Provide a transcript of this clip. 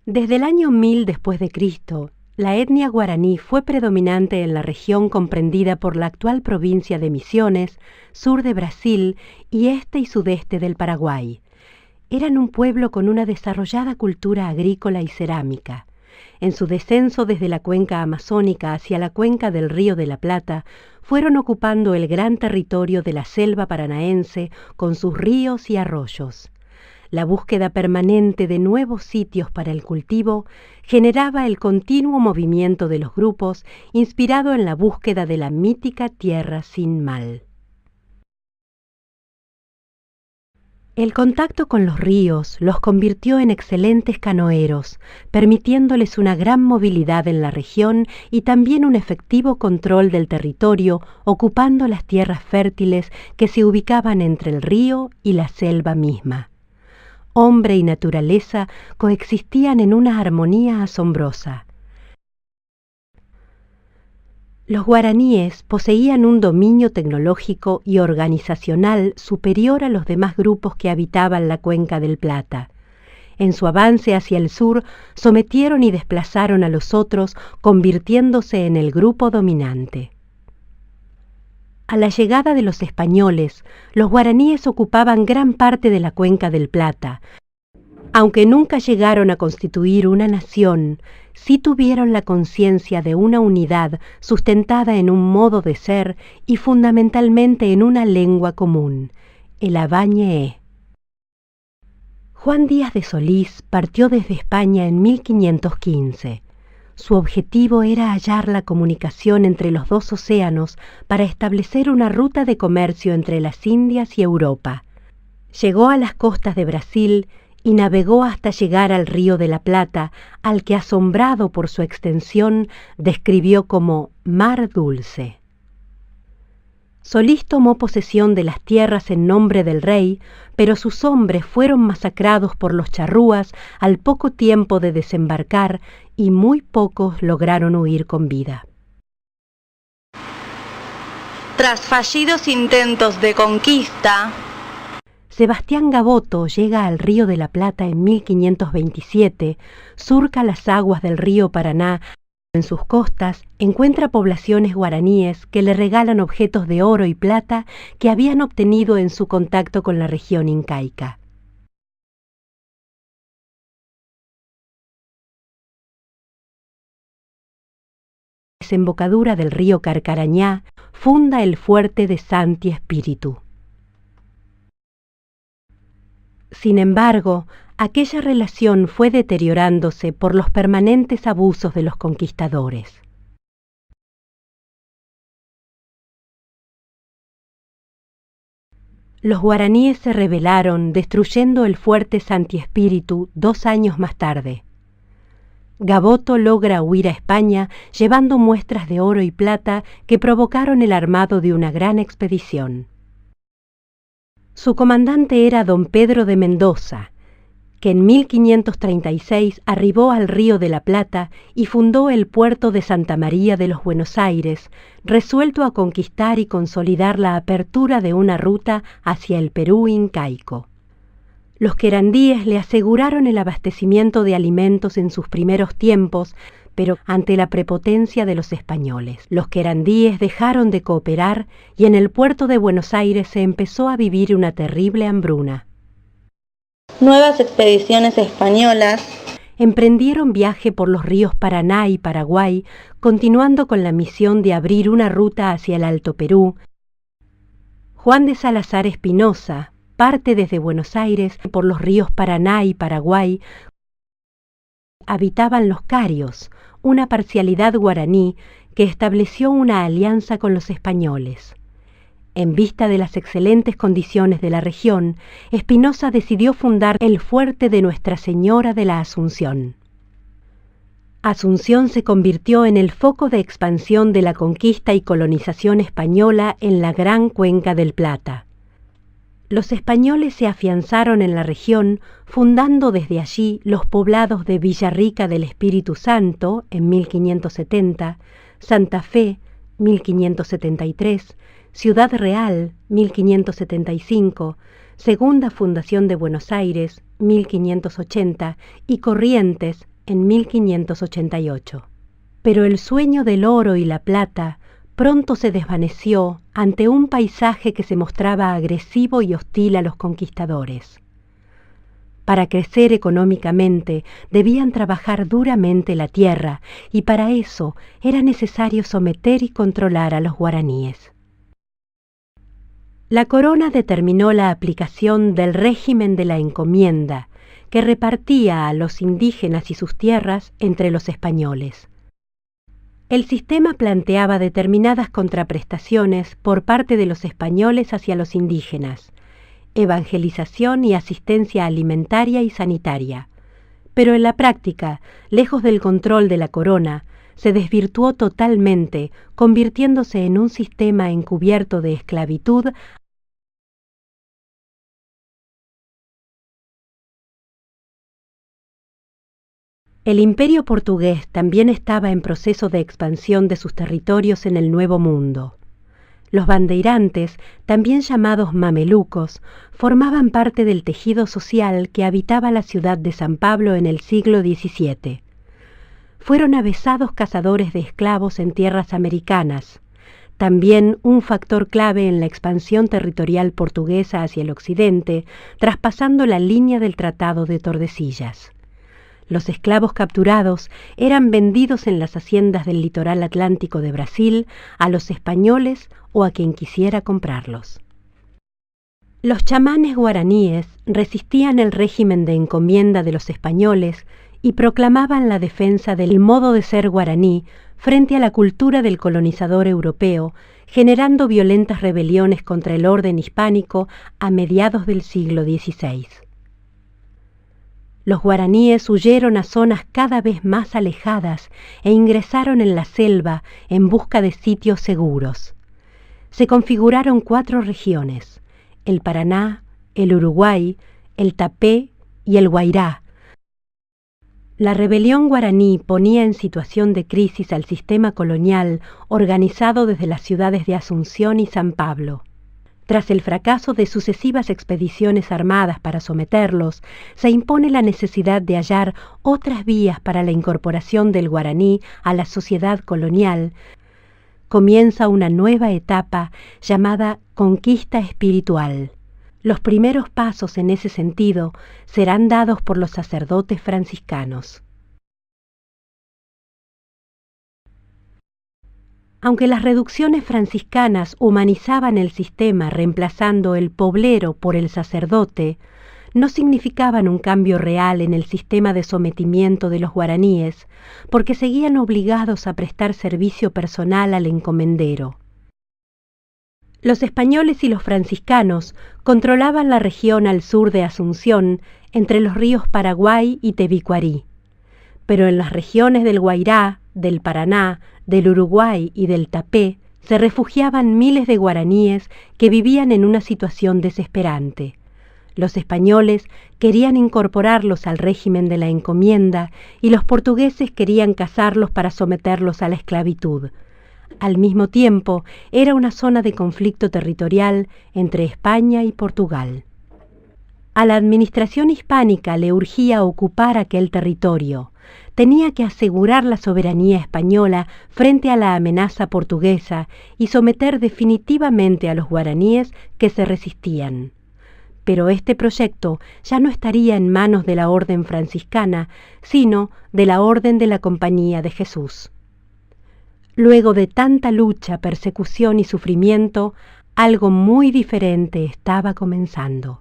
Desde el año 1000 después de Cristo, la etnia guaraní fue predominante en la región comprendida por la actual provincia de Misiones, sur de Brasil y este y sudeste del Paraguay. Eran un pueblo con una desarrollada cultura agrícola y cerámica. En su descenso desde la cuenca amazónica hacia la cuenca del Río de la Plata, fueron ocupando el gran territorio de la selva paranaense con sus ríos y arroyos. La búsqueda permanente de nuevos sitios para el cultivo generaba el continuo movimiento de los grupos inspirado en la búsqueda de la mítica tierra sin mal. El contacto con los ríos los convirtió en excelentes canoeros, permitiéndoles una gran movilidad en la región y también un efectivo control del territorio, ocupando las tierras fértiles que se ubicaban entre el río y la selva misma. Hombre y naturaleza coexistían en una armonía asombrosa. Los guaraníes poseían un dominio tecnológico y organizacional superior a los demás grupos que habitaban la cuenca del Plata. En su avance hacia el sur, sometieron y desplazaron a los otros, convirtiéndose en el grupo dominante. A la llegada de los españoles, los guaraníes ocupaban gran parte de la cuenca del Plata. Aunque nunca llegaron a constituir una nación, sí tuvieron la conciencia de una unidad sustentada en un modo de ser y fundamentalmente en una lengua común, el avañeé. Juan Díaz de Solís partió desde España en 1515. Su objetivo era hallar la comunicación entre los dos océanos para establecer una ruta de comercio entre las Indias y Europa. Llegó a las costas de Brasil y navegó hasta llegar al Río de la Plata, al que, asombrado por su extensión, describió como mar dulce. Solís tomó posesión de las tierras en nombre del rey, pero sus hombres fueron masacrados por los charrúas al poco tiempo de desembarcar y muy pocos lograron huir con vida. Tras fallidos intentos de conquista, Sebastián Gaboto llega al Río de la Plata en 1527, surca las aguas del río Paraná. En sus costas encuentra poblaciones guaraníes que le regalan objetos de oro y plata que habían obtenido en su contacto con la región incaica. Desembocadura del río Carcarañá funda el fuerte de Santi Espíritu. Sin embargo, aquella relación fue deteriorándose por los permanentes abusos de los conquistadores. Los guaraníes se rebelaron, destruyendo el fuerte Santi Espíritu 2 años más tarde. Gaboto logra huir a España llevando muestras de oro y plata que provocaron el armado de una gran expedición. Su comandante era don Pedro de Mendoza, que en 1536 arribó al Río de la Plata y fundó el puerto de Santa María de los Buenos Aires, resuelto a conquistar y consolidar la apertura de una ruta hacia el Perú incaico. Los querandíes le aseguraron el abastecimiento de alimentos en sus primeros tiempos, pero ante la prepotencia de los españoles, los querandíes dejaron de cooperar y en el puerto de Buenos Aires se empezó a vivir una terrible hambruna. Nuevas expediciones españolas emprendieron viaje por los ríos Paraná y Paraguay, continuando con la misión de abrir una ruta hacia el Alto Perú. Juan de Salazar Espinosa parte desde Buenos Aires por los ríos Paraná y Paraguay. Habitaban los carios, una parcialidad guaraní que estableció una alianza con los españoles. En vista de las excelentes condiciones de la región, Espinosa decidió fundar el fuerte de Nuestra Señora de la Asunción. Asunción se convirtió en el foco de expansión de la conquista y colonización española en la gran cuenca del Plata. Los españoles se afianzaron en la región, fundando desde allí los poblados de Villarrica del Espíritu Santo en 1570, Santa Fe 1573, Ciudad Real 1575, Segunda Fundación de Buenos Aires 1580 y Corrientes en 1588. Pero el sueño del oro y la plata pronto se desvaneció ante un paisaje que se mostraba agresivo y hostil a los conquistadores. Para crecer económicamente debían trabajar duramente la tierra y para eso era necesario someter y controlar a los guaraníes. La corona determinó la aplicación del régimen de la encomienda, que repartía a los indígenas y sus tierras entre los españoles. El sistema planteaba determinadas contraprestaciones por parte de los españoles hacia los indígenas, evangelización y asistencia alimentaria y sanitaria, pero en la práctica, lejos del control de la corona, se desvirtuó totalmente, convirtiéndose en un sistema encubierto de esclavitud. El imperio portugués también estaba en proceso de expansión de sus territorios en el Nuevo Mundo. Los bandeirantes, también llamados mamelucos, formaban parte del tejido social que habitaba la ciudad de San Pablo en el siglo XVII. Fueron avesados cazadores de esclavos en tierras americanas, también un factor clave en la expansión territorial portuguesa hacia el occidente, traspasando la línea del Tratado de Tordesillas. Los esclavos capturados eran vendidos en las haciendas del litoral atlántico de Brasil a los españoles o a quien quisiera comprarlos. Los chamanes guaraníes resistían el régimen de encomienda de los españoles y proclamaban la defensa del modo de ser guaraní frente a la cultura del colonizador europeo, generando violentas rebeliones contra el orden hispánico a mediados del siglo XVI. Los guaraníes huyeron a zonas cada vez más alejadas e ingresaron en la selva en busca de sitios seguros. Se configuraron 4 regiones: el Paraná, el Uruguay, el Tapé y el Guairá. La rebelión guaraní ponía en situación de crisis al sistema colonial organizado desde las ciudades de Asunción y San Pablo. Tras el fracaso de sucesivas expediciones armadas para someterlos, se impone la necesidad de hallar otras vías para la incorporación del guaraní a la sociedad colonial. Comienza una nueva etapa llamada conquista espiritual. Los primeros pasos en ese sentido serán dados por los sacerdotes franciscanos. Aunque las reducciones franciscanas humanizaban el sistema reemplazando el poblero por el sacerdote, no significaban un cambio real en el sistema de sometimiento de los guaraníes, porque seguían obligados a prestar servicio personal al encomendero. Los españoles y los franciscanos controlaban la región al sur de Asunción, entre los ríos Paraguay y Tebicuarí, pero en las regiones del Guairá, del Paraná, del Uruguay y del Tapé se refugiaban miles de guaraníes que vivían en una situación desesperante. Los españoles querían incorporarlos al régimen de la encomienda y los portugueses querían cazarlos para someterlos a la esclavitud. Al mismo tiempo, era una zona de conflicto territorial entre España y Portugal. A la administración hispánica le urgía ocupar aquel territorio. Tenía que asegurar la soberanía española frente a la amenaza portuguesa y someter definitivamente a los guaraníes que se resistían. Pero este proyecto ya no estaría en manos de la orden franciscana, sino de la Orden de la Compañía de Jesús. Luego de tanta lucha, persecución y sufrimiento, algo muy diferente estaba comenzando.